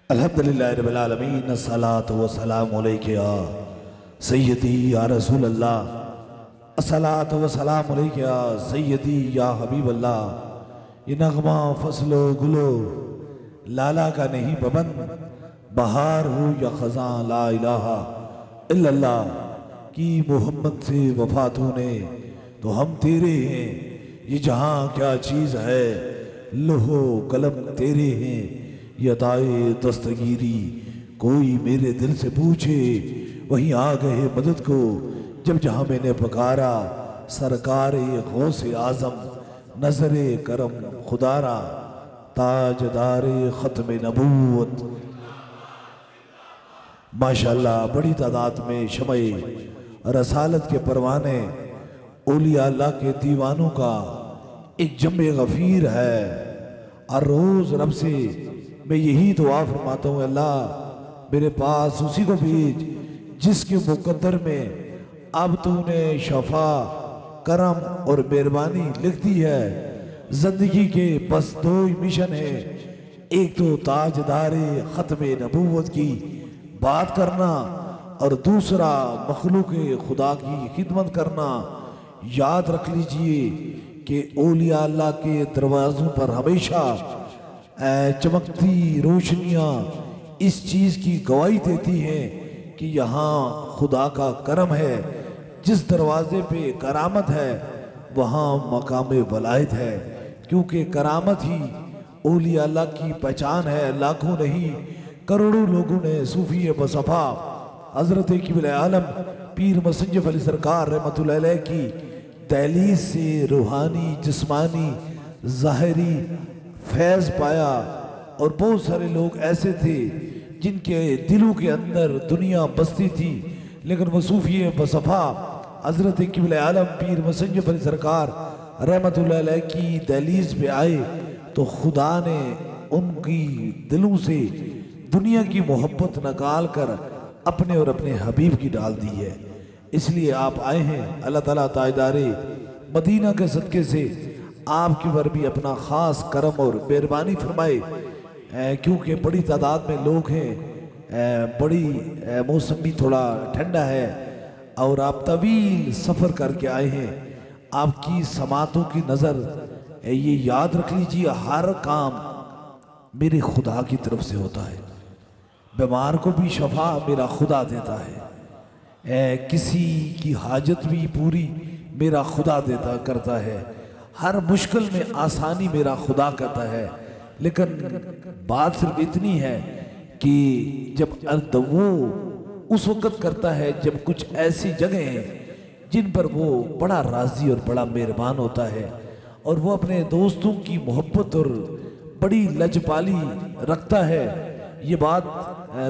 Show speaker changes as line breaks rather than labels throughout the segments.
अल्हम्दुलिल्लाहि रब्बिल आलमीन अस्सलातु वस्सलामु अलैका या सय्यदी या रसूल अल्लाह, अस्सलातु वस्सलामु अलैका या सय्यदी या हबीब अल्लाह। ये नगमा फसलो गुलो लाला का नहीं बबन, बहार हो या खज़ां ला इलाहा इल्लल्लाह। की मोहम्मद से वफा तूने तो हम तेरे हैं, ये जहाँ क्या चीज़ है लोहो कलम तेरे हैं। ये अताए दस्तगीरी कोई मेरे दिल से पूछे, वहीं आ गए मदद को जब जहाँ मैंने पुकारा। सरकार गौसे आज़म नज़रे करम खुदारा, ताजदार ख़त्म नबूवत। माशाअल्लाह बड़ी तादाद में शमए रसालत के परवाने औलिया अल्लाह के दीवानों का एक जम्मे गफ़ीर है। और रोज़ रब से मैं यही दुआ फरमाता हूँ, अल्लाह मेरे पास उसी को भेज जिसके मुकद्दर में अब तूने शफा करम और मेहरबानी लिख दी है। जिंदगी के बस दो ही मिशन है, एक तो ताजदारे ख़त्म नबूवत की बात करना और दूसरा मखलूक खुदा की खिदमत करना। याद रख लीजिए कि औलिया अल्लाह के दरवाज़ों पर हमेशा चमकती रोशनियाँ इस चीज़ की गवाही देती हैं कि यहाँ खुदा का करम है। जिस दरवाज़े पे करामत है वहाँ मकाम वलायत है, क्योंकि करामत ही औलिया अल्लाह की पहचान है। लाखों नहीं करोड़ों लोगों ने सूफी बसफा हज़रत क़िबला आलम पीर मुसन्निफ़ अली सरकार रहमतुल्लाह अलैह की दहलीज से रूहानी जिस्मानी ज़ाहिरी फैज़ पाया। और बहुत सारे लोग ऐसे थे जिनके दिलों के अंदर दुनिया बसती थी, लेकिन वो सूफी बसफा हज़रत क़िबला आलम पीर मुसन्निफ़ अली सरकार रहमतुल्लाह अलैह की दहलीज पे आए तो खुदा ने उनकी दिलों से दुनिया की मोहब्बत निकाल कर अपने और अपने हबीब की डाल दी है। इसलिए आप आए हैं। अल्लाह ताला ताजदारे मदीना के सदक़े से आपके पर भी अपना ख़ास करम और मेहरबानी फरमाए, क्योंकि बड़ी तादाद में लोग हैं। बड़ी मौसम भी थोड़ा ठंडा है और आप तवील सफ़र करके आए हैं। आपकी समातों की नज़र ये याद रख लीजिए, हर काम मेरे खुदा की तरफ से होता है। बीमार को भी शफा मेरा खुदा देता है, किसी की हाजत भी पूरी मेरा खुदा देता करता है, हर मुश्किल में आसानी मेरा खुदा करता है। लेकिन बात सिर्फ इतनी है कि जब वो उस वक़्त करता है जब कुछ ऐसी जगह हैं जिन पर वो बड़ा राज़ी और बड़ा मेहरबान होता है, और वो अपने दोस्तों की मोहब्बत और बड़ी लजपाली रखता है। ये बात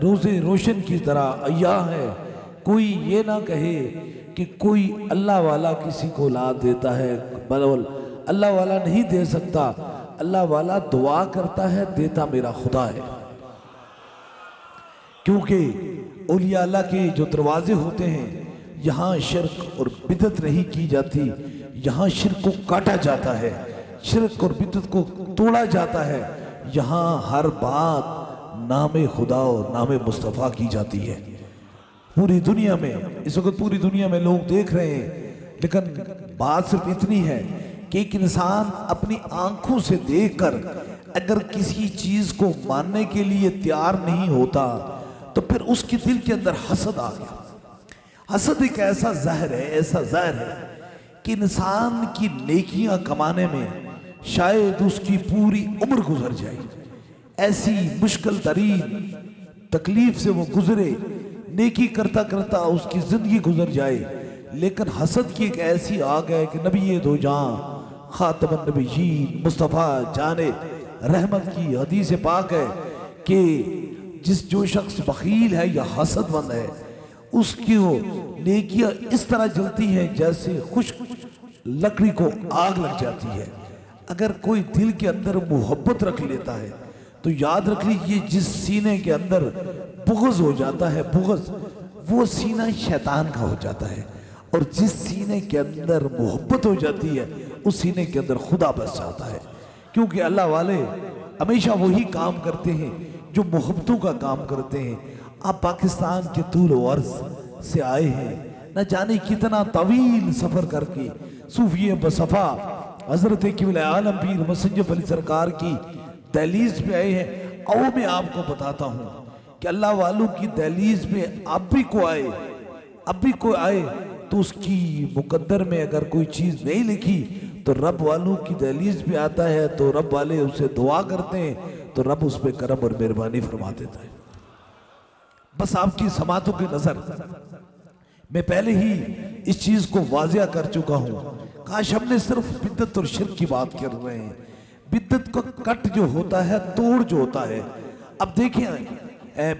रोज़े रोशन की तरह अय्या है। कोई ये ना कहे कि कोई अल्लाह वाला किसी को औलाद देता है, बल्कि अल्लाह वाला नहीं दे सकता। अल्लाह वाला दुआ करता है, देता मेरा खुदा है। क्योंकि औलिया अल्लाह के जो दरवाजे होते हैं यहाँ शिर्क और बिदअत नहीं की जाती, यहाँ शिर्क को काटा जाता है, शिर्क और बिदअत को तोड़ा जाता है। यहाँ हर बात नामे खुदा और नामे मुस्तफ़ा की जाती है। पूरी दुनिया में इस वक्त पूरी दुनिया में लोग देख रहे हैं, लेकिन बात सिर्फ इतनी है कि एक इंसान अपनी आंखों से देखकर अगर किसी चीज को मानने के लिए तैयार नहीं होता तो फिर उसके दिल के अंदर हसद आ गया। हसद एक ऐसा जहर है, ऐसा जहर है कि इंसान की नेकियां कमाने में शायद उसकी पूरी उम्र गुजर जाए। ऐसी मुश्किल तरीन तकलीफ से वो गुजरे, नेकी करता करता उसकी जिंदगी गुजर जाए। लेकिन हसद की एक ऐसी आग है कि नबी दो जान खातमुन नबिय्यीन मुस्तफ़ा जाने रहमत की हदीस पाक है कि जो शख्स बखील है या हसदमंद है उसकी वो नेकियां इस तरह जलती हैं जैसे खुश्क लकड़ी को आग लग जाती है। अगर कोई दिल के अंदर मोहब्बत रख लेता है तो याद रख लीजिए, जिस सीने के अंदर बुग़्ज़ हो जाता है, बुग़्ज़ वो सीना शैतान का हो जाता है, और जिस सीने के अंदर मोहब्बत हो जाती है उस सीने के अंदर खुदा बस जाता है। क्योंकि अल्लाह वाले हमेशा वही काम करते हैं जो मोहब्बतों का काम करते हैं। आप पाकिस्तान के तूल वर्ज से आए हैं, न जाने कितना तवील सफर करके सूफी बसफा हजरत क़िबला आलम पीर मुसज्जफ अली सरकार की दहलीज पे आए हैं। और मैं आपको बताता हूँ कि अल्लाह वालों की दहलीज पे अब भी कोई आए तो उसकी मुकद्दर में अगर कोई चीज़ नहीं लिखी तो रब वालों की दहलीज पे आता है तो रब वाले उसे दुआ करते हैं तो रब उस पर करम और मेहरबानी फरमा देता है। बस आपकी समातों की नजर मैं पहले ही इस चीज को वाजिया कर चुका हूं। काश हमने सिर्फ बिद्दत और शिर्क की बात कर रहे हैं। बिद्दत का कट जो होता है, तोड़ जो होता है, अब देखें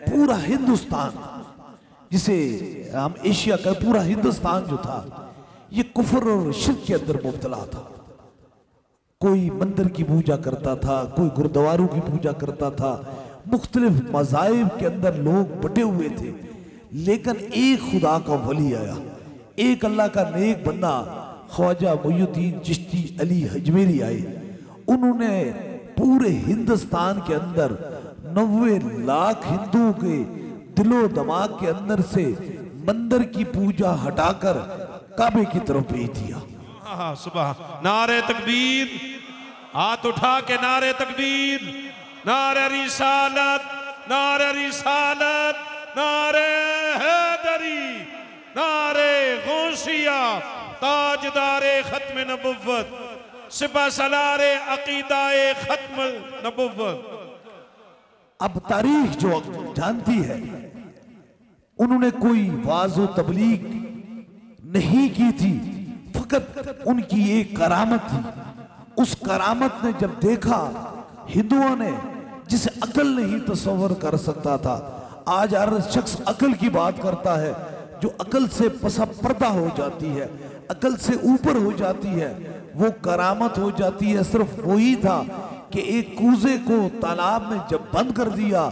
पूरा हिंदुस्तान, जिसे हम एशिया का पूरा हिंदुस्तान जो था ये कुफर और शिर्क के अंदर मुब्तला था। कोई मंदिर की पूजा करता था, कोई गुरुद्वारों की पूजा करता था, मुख्तलिफ मज़ाहिब के अंदर लोग बटे हुए थे। लेकिन एक खुदा का वली आया, एक अल्लाह का नेक बंदा ख्वाजा मुइनुद्दीन चिश्ती अली अजमेरी आए। उन्होंने पूरे हिंदुस्तान के अंदर 90 लाख हिंदुओं के दिलो दिमाग के अंदर से मंदिर की पूजा हटाकर काबे की तरफ भेज दिया।
सुबह नारे तकबीर, हाथ उठा के नारे तकबीर, नारे रिसालत, नारे रिसालत, नारे हैदरी, नारे गौसिया, ताजदारे खत्म नबुव्वत, सिपा सलारे अकीदाए खत्म नबुव्वत।
अब तारीख जो जानती है, उन्होंने कोई वाज़ो तबलीग नहीं की थी, फकत उनकी एक करामत थी। उस करामत ने जब देखा हिंदुओं ने, जिसे अकल नहीं तस्वर कर सकता था, आज हर शख्स अकल की बात करता है, जो अकल से पसा पर्दा हो जाती है, अकल से ऊपर हो जाती है, वो करामत हो जाती है। सिर्फ वही था कि एक कूजे को तालाब में जब बंद कर दिया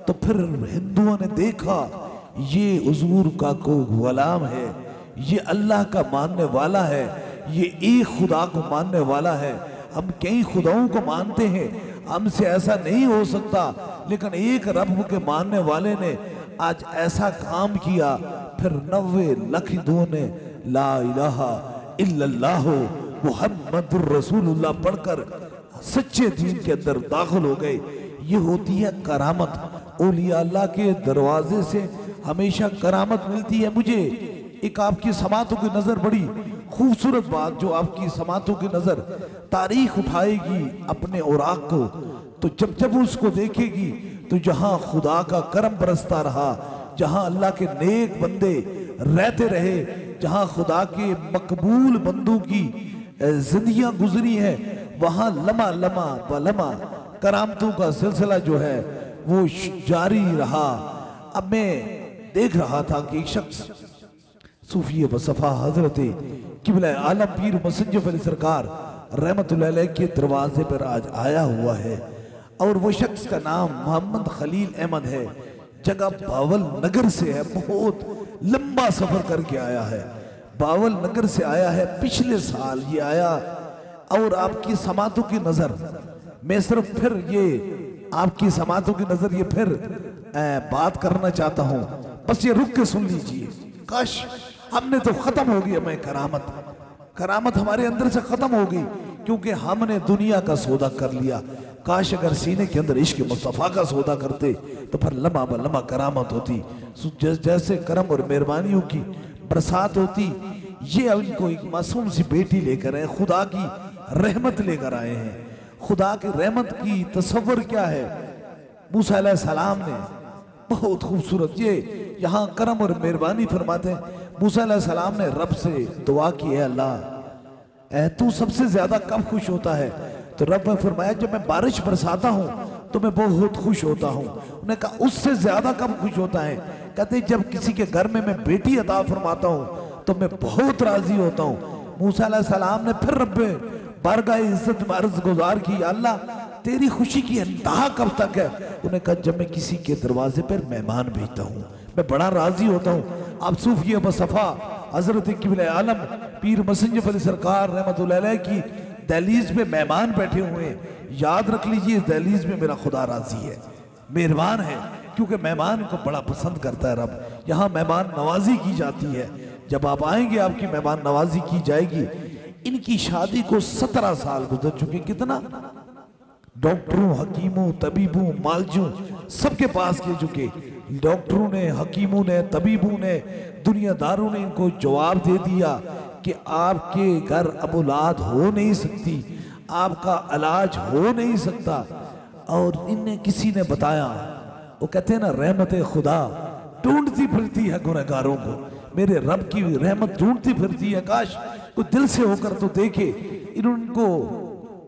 तो फिर हिंदुओं ने देखा ये हुजूर का कोई गुलाम है, ये अल्लाह का मानने वाला है, ये एक खुदा को मानने वाला है। हम कई खुदाओं को मानते हैं, हमसे ऐसा नहीं हो सकता, लेकिन एक रब के मानने वाले ने आज ऐसा काम किया। फिर 90 लाख हिंदुओं ने ला इलाहा इल्लल्लाह मुहम्मदुर रसूलुल्लाह पढ़कर सच्चे दीन के अंदर दाखिल हो गए। ये होती है करामत। औलिया अल्लाह के दरवाजे से हमेशा करामत मिलती है। मुझे एक आपकी समातों की नजर, बड़ी खूबसूरत बात जो आपकी समातों की नजर तारीख उठाएगी अपने औराक को, तो जब जब उसको देखेगी तो जहां खुदा का करम बरसता रहा, जहां अल्लाह के नेक बंदे रहते रहे, जहां खुदा के मकबूल बंदों की जिंदगियां गुजरी है, वहां लम्हा लम्हा व लम्हा करामतों का सिलसिला जो है वो जारी रहा। अब मैं देख रहा था कि एक शख्स सूफी बसफा हजरत क़िबला आलम पीर मुसज्जफ अली सरकार रहमतुल्लाह अलैह के दरवाजे पर आज आया हुआ है, और वो शख्स का नाम मोहम्मद खलील अहमद है। जगह बावल नगर से है, बहुत लंबा सफर करके आया है, बावल नगर से आया है, पिछले साल ये आया। और आपकी समातों की नजर, मैं सिर्फ फिर ये आपकी समातों की नजर ये फिर बात करना चाहता हूं, बस ये रुक के सुन लीजिए। काश हमने तो खत्म हो गया, मैं करामत हमारे अंदर से खत्म हो गई, क्योंकि हमने दुनिया का सौदा कर लिया। काश अगर सीने के अंदर इश्क मुस्तफा का सौदा करते तो फिर लम्हा ब लम्हा करामत होती। जैसे करम और मेहरबानियों की बरसात होती। ये उनको एक मासूम सी बेटी लेकर आए, खुदा की रहमत लेकर आए हैं। खुदा की रहमत की तस्वर क्या है, मूसा अलैहिस्सलाम ने बहुत खूबसूरत ये यहाँ करम और मेहरबानी फरमाते हैं। मूसा अलैहिस्सलाम ने रब से दुआ की, है अल्लाह तू सबसे ज्यादा कब खुश होता है? तो रब ने फरमाया जब मैं बारिश बरसाता हूँ तो मैं बहुत खुश होता हूँ। उन्होंने कहा उससे ज्यादा कब खुश होता है? कहते जब किसी के घर में मैं बेटी अता फरमाता हूँ तो मैं बहुत राजी होता हूँ। मूसा अलैहिस्सलाम ने फिर रब बारगाह इज्जत में अर्ज गुजार की, अल्लाह तेरी खुशी की इंतहा कब तक है? उन्हें कहा जब मैं किसी के दरवाजे पर मेहमान भेजता हूँ मैं बड़ा राजी होता हूँ। आप सूफी बसफा हजरत क़िबला आलम पीर मुसज्जफ अली सरकार रहमतुल्लाह अलैह की दहलीज में मेहमान बैठे हुए हैं, याद रख लीजिए इस दहलीज में मेरा खुदा राजी है। मेहरबान है, क्योंकि मेहमान को बड़ा पसंद करता है रब। यहाँ मेहमान नवाजी की जाती है, जब आप आएंगे आपकी मेहमान नवाजी की जाएगी। इनकी शादी को 17 साल गुजर चुके। कितना? डॉक्टरों, हकीमों, तबीबों, मालजों सबके पास ले चुके। डॉक्टरों ने, हकीमों ने, तबीबों ने, दुनियादारों ने इनको जवाब दे दिया कि आपके घर अब औलाद हो नहीं सकती, आपका इलाज हो नहीं सकता। और इन्हें किसी ने बताया, वो कहते हैं ना रहमत खुदा ढूंढती फिरती है गुनहगारों को, मेरे रब की रहमत ढूंढती फिरती है, काश कोई दिल से होकर तो देखे। इनको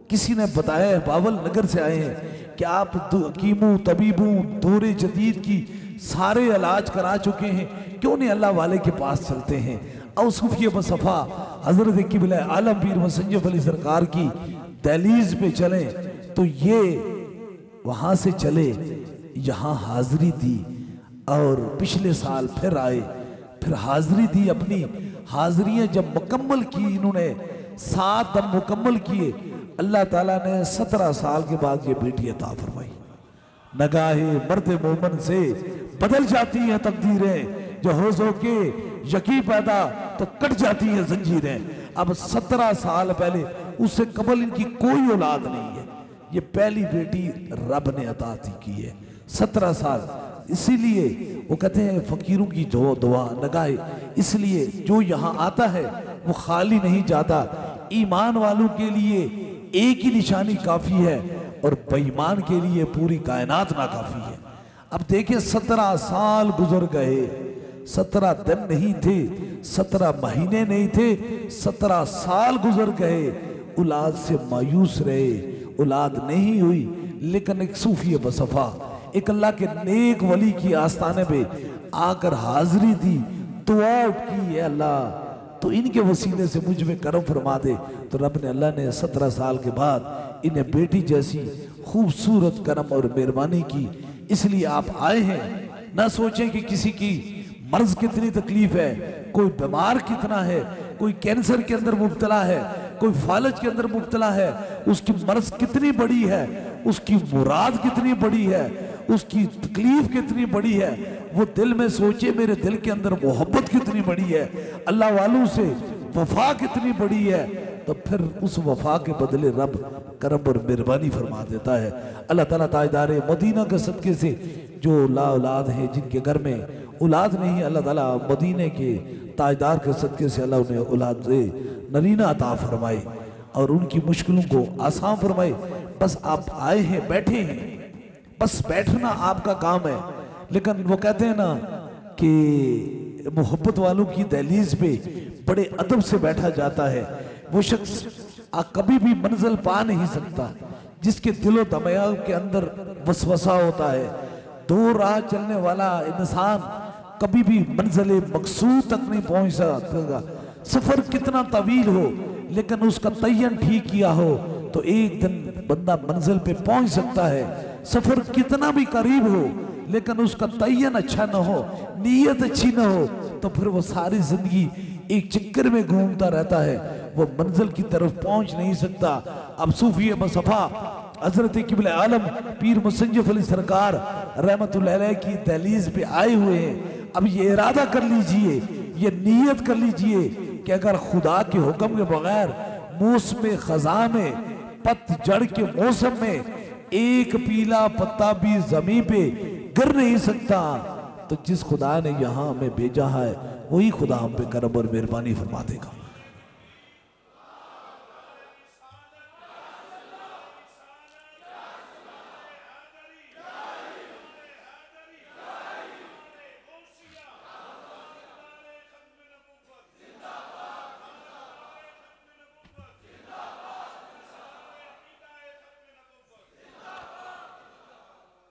किसी ने बताया, बावल नगर से आए हैं कि आप हकीमों, तबीबों, दौरे जदीद की सारे इलाज करा चुके हैं, क्यों नहीं अल्लाह वाले के पास चलते हैं। और सूफी बसफा हजरत किबला आलम पीर मुसंजफ अली सरकार की दहलीज पे चले, तो ये वहां से चले, यहाँ हाजिरी दी और पिछले साल फिर आए, फिर हाजिरी दी। अपनी हाजिरियां जब मुकम्मल की, इन्होंने 7 दम मुकम्मल किए, अल्लाह ताला ने 17 साल के बाद ये बेटी अता फरमाई। नगाहे मर्द मोमन से बदल जाती हैं तकदीरें, जो हो के यकीन पैदा तो कट जाती हैं जंजीरें। अब 17 साल पहले, उससे कबल इनकी कोई औलाद नहीं है, ये पहली बेटी रब ने अता की है। 17 साल। इसीलिए वो कहते हैं फकीरों की जो दुआ नगाहे, इसलिए जो यहाँ आता है वो खाली नहीं जाता। ईमान वालों के लिए एक ही निशानी काफी है और बेईमान के लिए पूरी कायनात ना काफी है। अब देखिए 17 साल गुजर गए, 17 दिन नहीं थे, 17 महीने नहीं थे, 17 साल गुजर गए। औलाद से मायूस रहे, औलाद नहीं हुई। लेकिन एक सूफी बसफा, एक अल्लाह के नेक वली की आस्थाने पे आकर हाजिरी दी, दुआ की है अल्लाह तो इनके वसीले से मुझ में करम फरमा दे। तो रब ने, अल्लाह ने 17 साल के बाद इन्हें बेटी जैसी खूबसूरत करम और मेहरबानी की। इसलिए आप आए हैं, ना सोचें कि किसी की मर्ज कितनी तकलीफ है, कोई बीमार कितना है, कोई कैंसर के अंदर मुब्तला है, कोई फालज के अंदर मुब्तला है, उसकी मर्ज कितनी बड़ी है, उसकी मुराद कितनी बड़ी है, उसकी तकलीफ कितनी बड़ी है, वो दिल में सोचे मेरे दिल के अंदर मोहब्बत कितनी बड़ी है, अल्लाह वालों से वफा कितनी बड़ी है, तो फिर उस वफा के बदले रब करम और मेहरबानी फरमा देता है। अल्लाह ताला ताजदार मदीना के सदके से जो ला औलाद है, जिनके घर में औलाद नहीं, अल्लाह ताला मदीने के ताजदार के सदके से अल्लाह उन्हें औलाद दे नरीना अता फरमाए और उनकी मुश्किलों को आसान फरमाए। बस आप आए हैं, बैठे हैं, बस बैठना आपका काम है। लेकिन वो कहते हैं ना कि मोहब्बत वालों की दहलीज पे बड़े अदब से बैठा जाता है। वो शख्स कभी भी मंजिल पा नहीं सकता जिसके दिलो दिमाग के अंदर वसवसा होता है। दो राह चलने वाला इंसान कभी भी मंजिल मकसूद तक नहीं पहुंच सकता। सफर कितना तवील हो लेकिन उसका तयन ठीक किया हो तो एक दिन बंदा मंजिल पे पहुंच सकता है। सफर कितना भी करीब हो लेकिन उसका तयन अच्छा ना हो, नीयत अच्छी ना हो, तो फिर वो सारी जिंदगी एक चक्कर में घूमता रहता है, वो मंजिल की तरफ पहुंच नहीं सकता। अब सूफी बसफा हजरत किबला आलम पीर मुसंजफ अली सरकार रहमतुल्लाह अलैह की दहलीज पे आए हुए हैं। अब ये इरादा कर लीजिए, ये नीयत कर लीजिए कि अगर खुदा के हुक्म के बगैर मौसम खजा में, पतझड़ के मौसम में एक पीला पत्ता भी जमीन पे गिर नहीं सकता, तो जिस खुदा ने यहाँ हमें भेजा है वही खुदा हम पे करम और मेहरबानी फरमा देगा।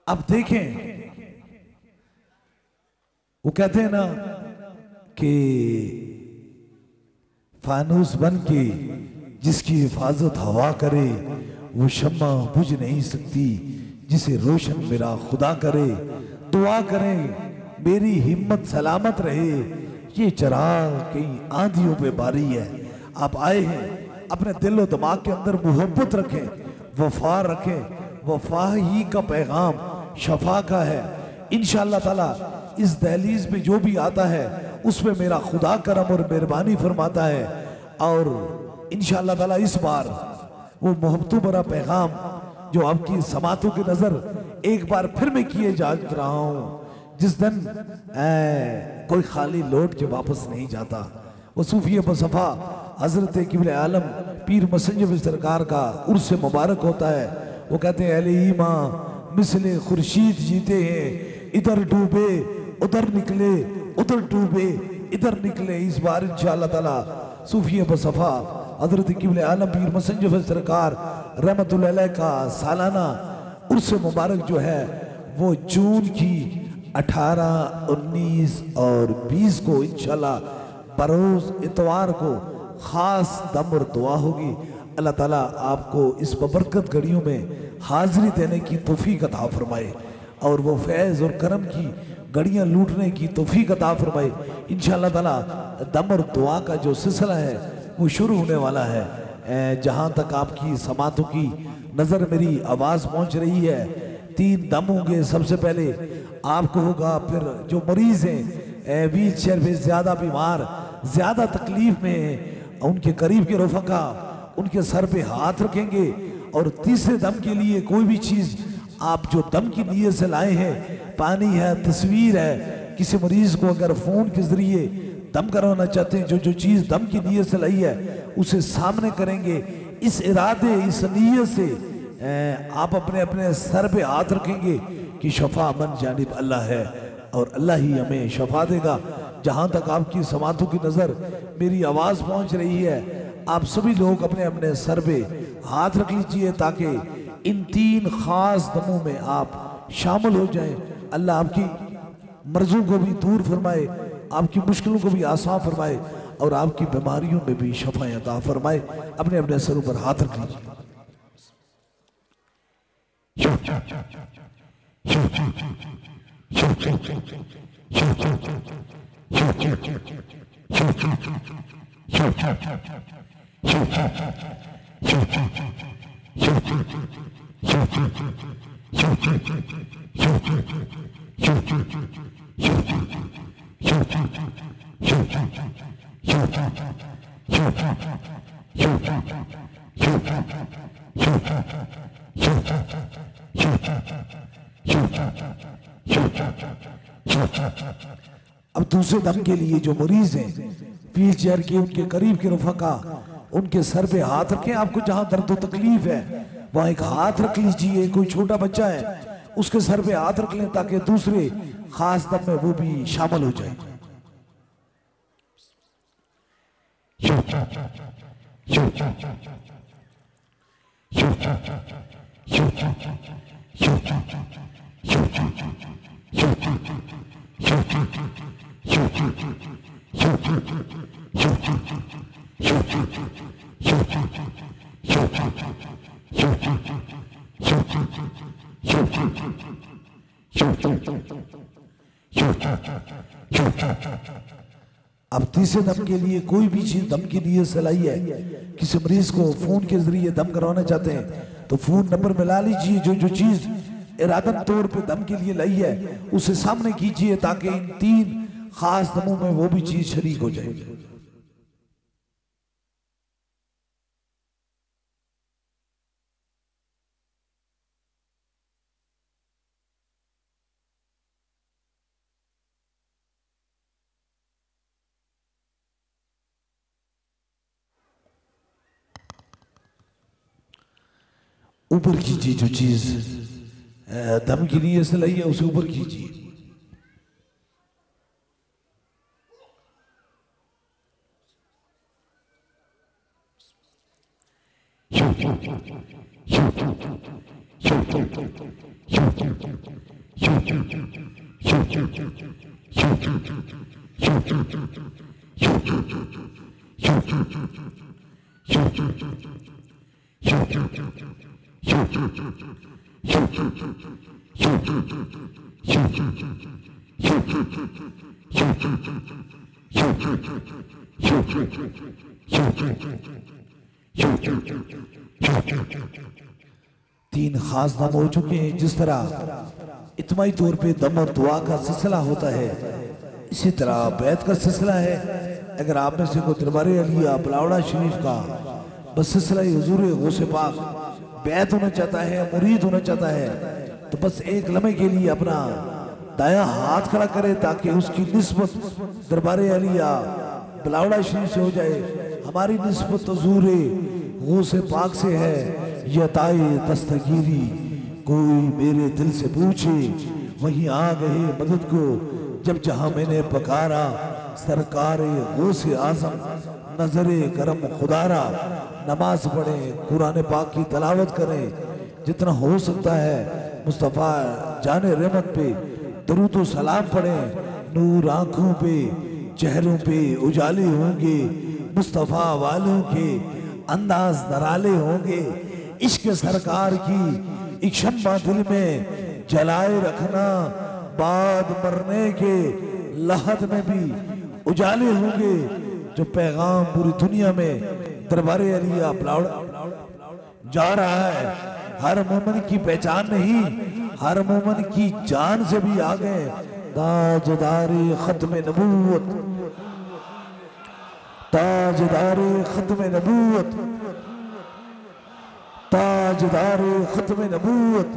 अब देखें, वो कहते हैं ना कि फानूस बन के जिसकी हिफाजत हवा करे वो शम्मा बुझ नहीं सकती जिसे रोशन मेरा खुदा करे। दुआ करें मेरी हिम्मत सलामत रहे, ये चराग कई आंधियों पे बारी है। आप आए हैं, अपने दिल और दिमाग के अंदर मोहब्बत रखें, वफा रखें। वफा ही का पैगाम शफा का है। इंशाअल्लाह ताला इस दहलीज में जो भी आता है उसमें मेरा खुदा करम और मेहरबानी फरमाता है। और इंशाअल्लाह ताला इस बार वो मोहब्बतों भरा पैगाम जो आपकी समातों की नजर एक बार फिर मैं किए जा रहा हूँ, जिस दिन कोई खाली लौट के वापस नहीं जाता, वो सूफी बसफा हजरत किबले आलम पीर मसंजब सरकार का उर्स मुबारक होता है। वो कहते हैं अहले ईमान मिसले खुर्शीद जीते हैं, इधर डूबे उधर निकले, उधर डूबे इधर निकले। इस बार इंशाअल्लाह ताला सूफी बसफा हजरत किबले आलम पीर मसंजब सरकार रहमतुल्लाह अलैह का सालाना उर्स मुबारक जो है वो जून की 18, 19 और 20 को इंशाअल्लाह बरोज इतवार को खास दम और दुआ होगी। अल्लाह ताला आपको इस बबरकत घड़ियों में हाजिरी देने की तौफीक अता फरमाए और वो फैज़ और करम की घड़ियाँ लूटने की तौफीक अता फरमाए। इंशाअल्लाह ताला दम और दुआ का जो सिलसिला है वो शुरू होने वाला है। जहाँ तक आपकी समातों की नज़र मेरी आवाज़ पहुँच रही है, 3 दम होंगे। सबसे पहले आपको होगा, फिर जो मरीज़ हैं व्हील चेयर पे ज़्यादा बीमार, ज़्यादा तकलीफ में हैं, उनके करीब के रफ़का उनके सर पे हाथ रखेंगे। और तीसरे दम के लिए कोई भी चीज़ आप जो दम की नीयत से लाए हैं, पानी है, तस्वीर है, किसी मरीज को अगर फ़ोन के ज़रिए दम करवाना चाहते हैं, जो चीज़ दम की नीयत से लाई है उसे सामने करेंगे। इस इरादे इस नीयत से आप अपने अपने सर पे हाथ रखेंगे कि शफा मन जानिब अल्लाह है और अल्लाह ही हमें शफा देगा। जहाँ तक आपकी समातों की नज़र मेरी आवाज़ पहुँच रही है, आप सभी लोग अपने अपने सर पे हाथ रख लीजिए ताकि इन 3 खास दमों में आप शामिल हो जाएं। अल्लाह आपकी मर्जों को भी दूर फरमाए, आपकी मुश्किलों को भी आसान फरमाए और आपकी बीमारियों में भी शफा अता फरमाए। अपने अपने सरों पर हाथ रख लीजिए। अब दूसरे दम के लिए जो मरीज हैं व्हील चेयर के, उनके करीब के रफ़का उनके सर पे हाथ रखें। आपको जहां दर्द तकलीफ है वहां एक हाथ रख लीजिए। कोई छोटा बच्चा है उसके सर पे हाथ रख लें ताकि दूसरे खास दम में वो भी शामिल हो जाए। अब तीसरे दम के लिए कोई भी चीज दम की नीयत से लाई है, किसी मरीज को फोन के जरिए दम करवाना चाहते हैं तो फोन नंबर मिला लीजिए। जो चीज इरादत तौर पे दम के लिए लाई है उसे सामने कीजिए ताकि इन 3 खास दमों में वो भी चीज शरीक हो जाए। ऊपर कीजिए, जो चीज दम की नीयत से लाई है उसे ऊपर कीजिए। 3 खास दम हो चुके हैं। जिस तरह इत्माई तौर पे दम और दुआ का सिलसिला होता है, इसी तरह बैत का सिलसिला है। अगर आप में से कोई दरबार अलिया बलावड़ा शरीफ का बस सिलसिला हुजूर गौसे पाक बैत होना चाहता है, मुरीद होना चाहता है, तो बस एक लम्हे के लिए अपना दायां हाथ खड़ा करे ताकि उसकी निस्बत दरबार अलिया बलावड़ा शरीफ से हो जाए। हमारी निस्बत हुजूर गौसे पाक से है। यताए दस्तगीरी कोई मेरे दिल से पूछे, वहीं आ गए मदद को जब जहां मैंने पकारा। सरकार गौसे आजम नजरे करम खुदारा। नमाज पढ़ें, कुरान पाक की तलावत करें, जितना हो सकता है मुस्तफ़ा जाने रहमत पे दरूद सलाम पढ़ें। नूर आंखों पे चेहरों पे उजाले होंगे, मुस्तफ़ा वालों के अंदाज नराले होंगे। इश्क सरकार की एक शम्मा दिल में जलाए रखना, बाद मरने के लहद में भी उजाले होंगे। जो पैगाम पूरी दुनिया में दरबार अलिया बलावड़ा जा रहा है, हर मोमिन की पहचान नहीं, हर मोमिन की जान से भी आगे। ताजदारे खत्म नबूवत, ताजदारे खत्म नबूवत, ताजदारे खत्म नबूवत।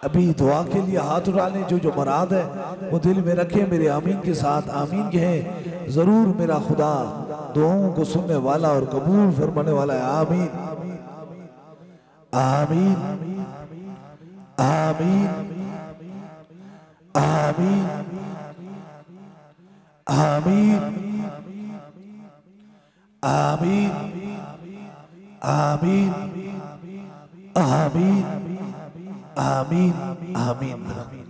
अभी दुआ के लिए हाथ उठा लें। जो मुराद है वो दिल में रखें, मेरे आमीन के साथ आमीन कहें। जरूर मेरा खुदा दुआओं को सुनने वाला और कबूल फरमाने वाला है। आमीन आमीन आमीन आमीन आमीन आमीन आमीन आमीन आमीन आमीन।